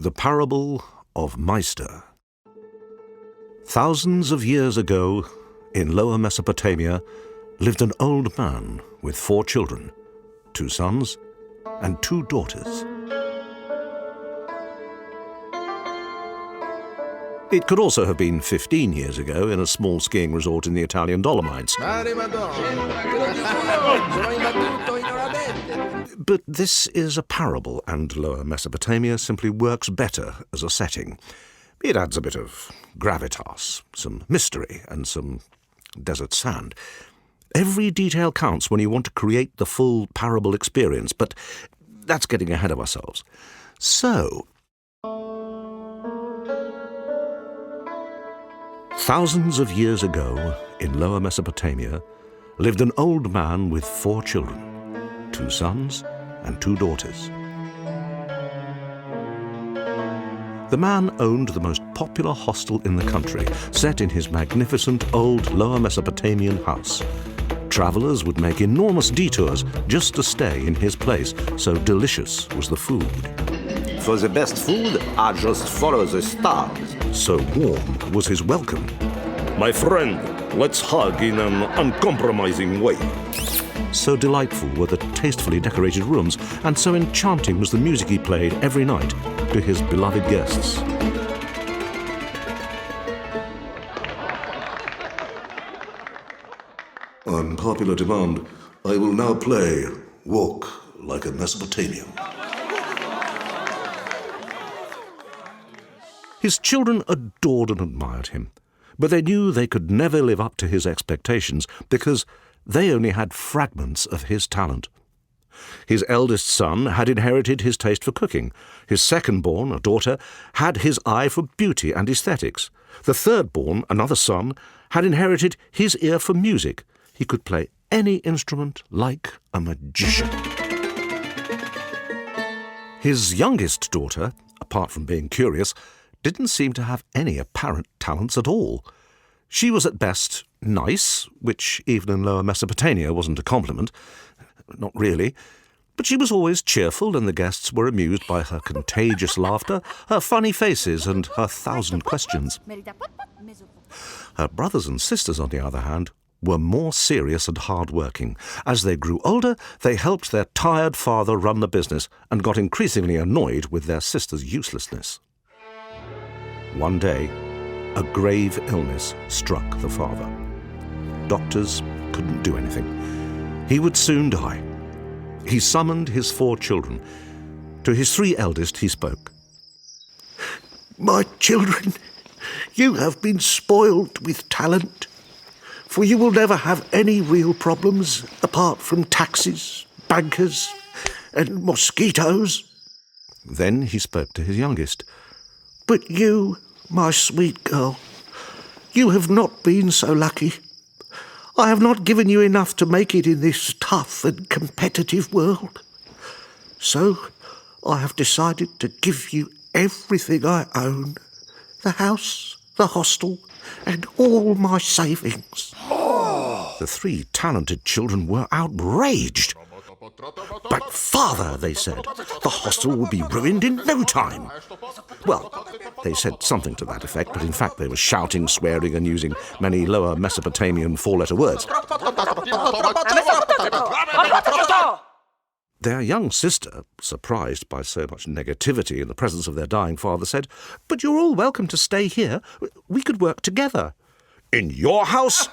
The Parable of Maister. Thousands of years ago, in Lower Mesopotamia, lived an old man with 4 children, 2 sons and 2 daughters. It could also have been 15 years ago in a small skiing resort in the Italian Dolomites. But this is a parable, and Lower Mesopotamia simply works better as a setting. It adds a bit of gravitas, some mystery, and some desert sand. Every detail counts when you want to create the full parable experience, but that's getting ahead of ourselves. So, thousands of years ago, in Lower Mesopotamia, lived an old man with 4 children, 2 sons and 2 daughters. The man owned the most popular hostel in the country, set in his magnificent old Lower Mesopotamian house. Travellers would make enormous detours just to stay in his place, so delicious was the food. For the best food, I just follow the stars. So warm was his welcome. My friend, let's hug in an uncompromising way. So delightful were the tastefully decorated rooms, and so enchanting was the music he played every night to his beloved guests. On popular demand, I will now play Walk Like a Mesopotamian. His children adored and admired him, but they knew they could never live up to his expectations because they only had fragments of his talent. His eldest son had inherited his taste for cooking. His second-born, a daughter, had his eye for beauty and aesthetics. The third-born, another son, had inherited his ear for music. He could play any instrument like a magician. His youngest daughter, apart from being curious, didn't seem to have any apparent talents at all. She was at best nice, which even in Lower Mesopotamia wasn't a compliment. Not really. But she was always cheerful, and the guests were amused by her contagious laughter, her funny faces, and her 1,000 questions. Her brothers and sisters, on the other hand, were more serious and hard-working. As they grew older, they helped their tired father run the business and got increasingly annoyed with their sister's uselessness. One day, a grave illness struck the father. Doctors couldn't do anything. He would soon die. He summoned his 4 children. To his 3 eldest he spoke. My children, you have been spoiled with talent, for you will never have any real problems apart from taxes, bankers, and mosquitoes. Then he spoke to his youngest. But you, my sweet girl, you have not been so lucky. I have not given you enough to make it in this tough and competitive world. So I have decided to give you everything I own, the house, the hostel, and all my savings. The 3 talented children were outraged. But father, they said, the hostel will be ruined in no time. Well, they said something to that effect, but in fact they were shouting, swearing, and using many Lower Mesopotamian 4-letter words. Their young sister, surprised by so much negativity in the presence of their dying father, said, "But you're all welcome to stay here. We could work together." "In your house?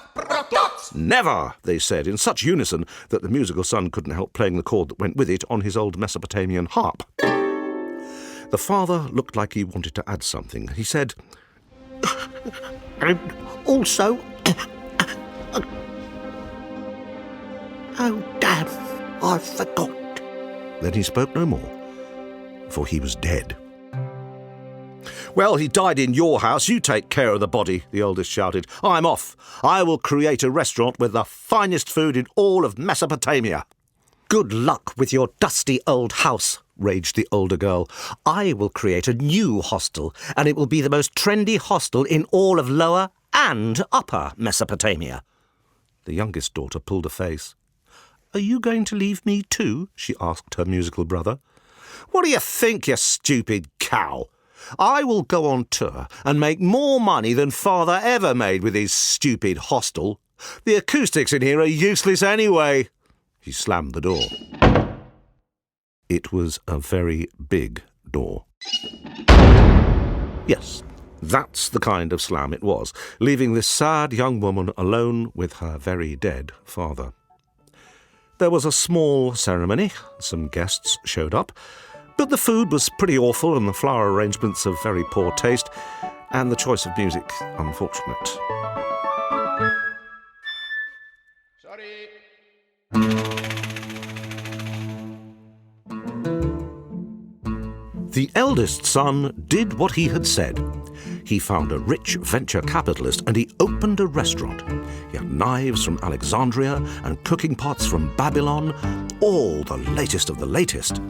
Never," they said, in such unison that the musical son couldn't help playing the chord that went with it on his old Mesopotamian harp. The father looked like he wanted to add something. He said, And also... Oh, damn, I forgot. Then he spoke no more, for he was dead. "Well, he died in your house. You take care of the body," the oldest shouted. "I'm off. I will create a restaurant with the finest food in all of Mesopotamia." "Good luck with your dusty old house," raged the older girl. "I will create a new hostel, and it will be the most trendy hostel in all of Lower and Upper Mesopotamia." The youngest daughter pulled a face. "Are you going to leave me too?" she asked her musical brother. "What do you think, you stupid cow? I will go on tour and make more money than Father ever made with his stupid hostel. The acoustics in here are useless anyway." He slammed the door. It was a very big door. Yes, that's the kind of slam it was, leaving this sad young woman alone with her very dead father. There was a small ceremony, some guests showed up, but the food was pretty awful and the flower arrangements of very poor taste, and the choice of music unfortunate. The eldest son did what he had said. He found a rich venture capitalist and he opened a restaurant. He had knives from Alexandria and cooking pots from Babylon, all the latest of the latest.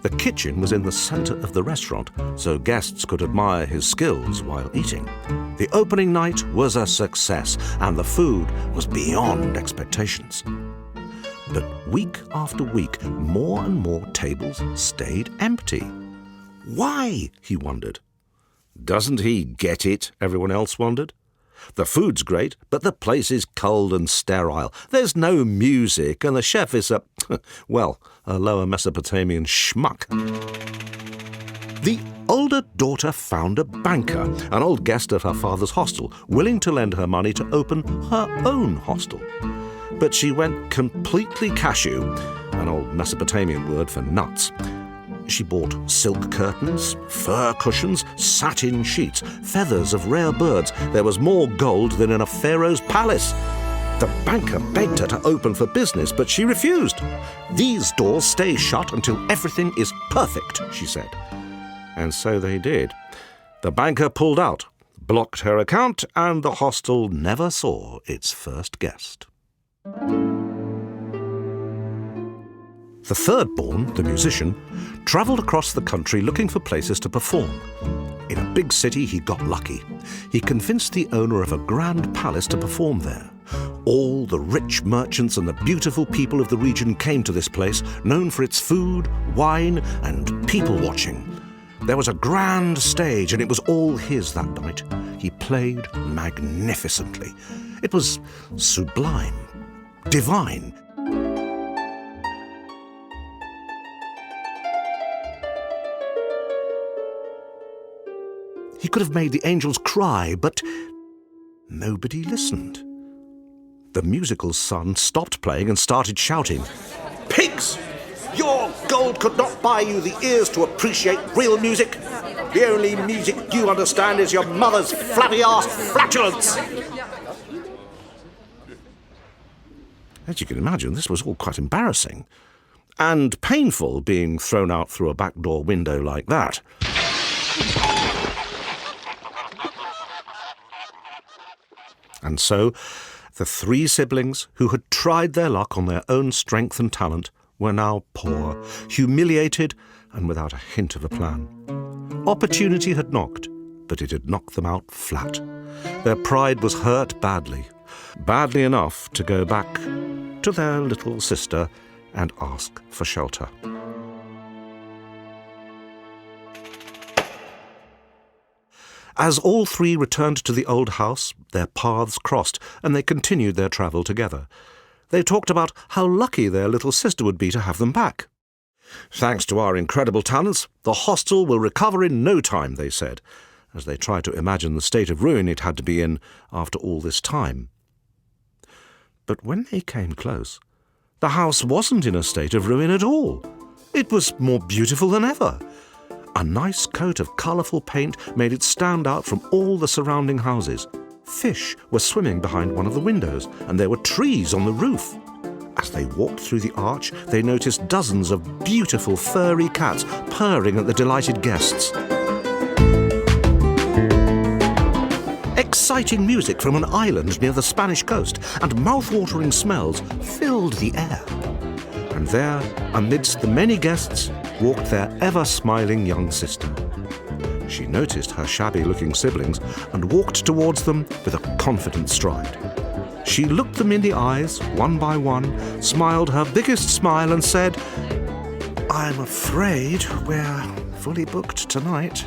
The kitchen was in the centre of the restaurant, so guests could admire his skills while eating. The opening night was a success, and the food was beyond expectations. But week after week, more and more tables stayed empty. Why? He wondered. Doesn't he get it? Everyone else wondered. The food's great, but the place is cold and sterile. There's no music, and the chef is a lower Mesopotamian schmuck. The older daughter found a banker, an old guest of her father's hostel, willing to lend her money to open her own hostel. But she went completely cashew, an old Mesopotamian word for nuts. She bought silk curtains, fur cushions, satin sheets, feathers of rare birds. There was more gold than in a pharaoh's palace. The banker begged her to open for business, but she refused. "These doors stay shut until everything is perfect," she said. And so they did. The banker pulled out, blocked her account, and the hostel never saw its first guest. The third-born, the musician, travelled across the country looking for places to perform. In a big city, he got lucky. He convinced the owner of a grand palace to perform there. All the rich merchants and the beautiful people of the region came to this place, known for its food, wine, and people-watching. There was a grand stage, and it was all his that night. He played magnificently. It was sublime, divine. He could have made the angels cry, but nobody listened. The musical son stopped playing and started shouting, "Pigs! Your gold could not buy you the ears to appreciate real music. The only music you understand is your mother's flabby-ass flatulence." As you can imagine, this was all quite embarrassing and painful, being thrown out through a back door window like that. And so, the three siblings who had tried their luck on their own strength and talent were now poor, humiliated, and without a hint of a plan. Opportunity had knocked, but it had knocked them out flat. Their pride was hurt badly enough to go back to their little sister and ask for shelter. As all three returned to the old house, their paths crossed, and they continued their travel together. They talked about how lucky their little sister would be to have them back. "Thanks to our incredible talents, the hostel will recover in no time," they said, as they tried to imagine the state of ruin it had to be in after all this time. But when they came close, the house wasn't in a state of ruin at all. It was more beautiful than ever. A nice coat of colourful paint made it stand out from all the surrounding houses. Fish were swimming behind one of the windows, and there were trees on the roof. As they walked through the arch, they noticed dozens of beautiful furry cats purring at the delighted guests. Exciting music from an island near the Spanish coast and mouth-watering smells filled the air. And there, amidst the many guests, walked their ever-smiling young sister. She noticed her shabby-looking siblings and walked towards them with a confident stride. She looked them in the eyes, one by one, smiled her biggest smile and said, "I'm afraid we're fully booked tonight."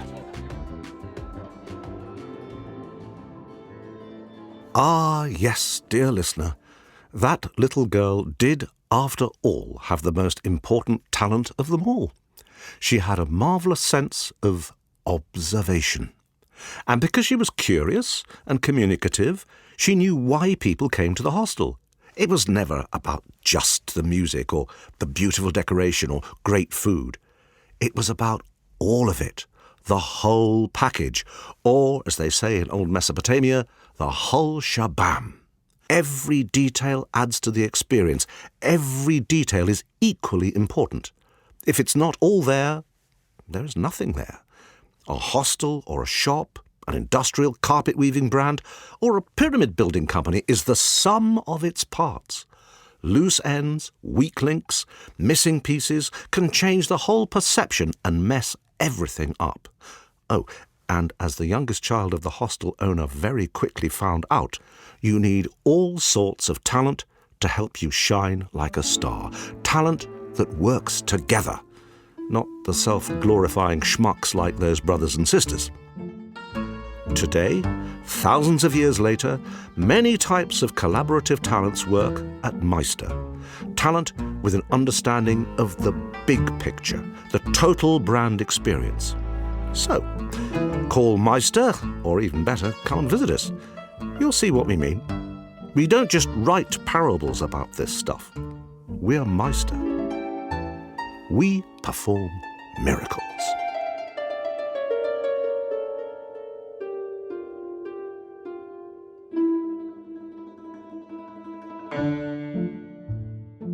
Ah, yes, dear listener, that little girl did, after all, have the most important talent of them all. She had a marvellous sense of observation. And because she was curious and communicative, she knew why people came to the hostel. It was never about just the music or the beautiful decoration or great food. It was about all of it, the whole package, or, as they say in old Mesopotamia, the whole shabam. Every detail adds to the experience. Every detail is equally important. If it's not all there, there is nothing there. A hostel or a shop, an industrial carpet-weaving brand, or a pyramid-building company is the sum of its parts. Loose ends, weak links, missing pieces can change the whole perception and mess everything up. Oh, and as the youngest child of the hostel owner very quickly found out, you need all sorts of talent to help you shine like a star. Talent that works together, not the self-glorifying schmucks like those brothers and sisters. Today, thousands of years later, many types of collaborative talents work at Maister. Talent with an understanding of the big picture, the total brand experience. So, call Maister, or even better, come and visit us. You'll see what we mean. We don't just write parables about this stuff. We're Maister. We perform miracles.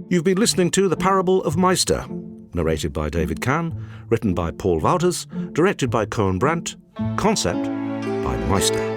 You've been listening to The Parable of Maister, narrated by David Kahn, written by Paul Wouters, directed by Cohen Brandt, concept by Maister.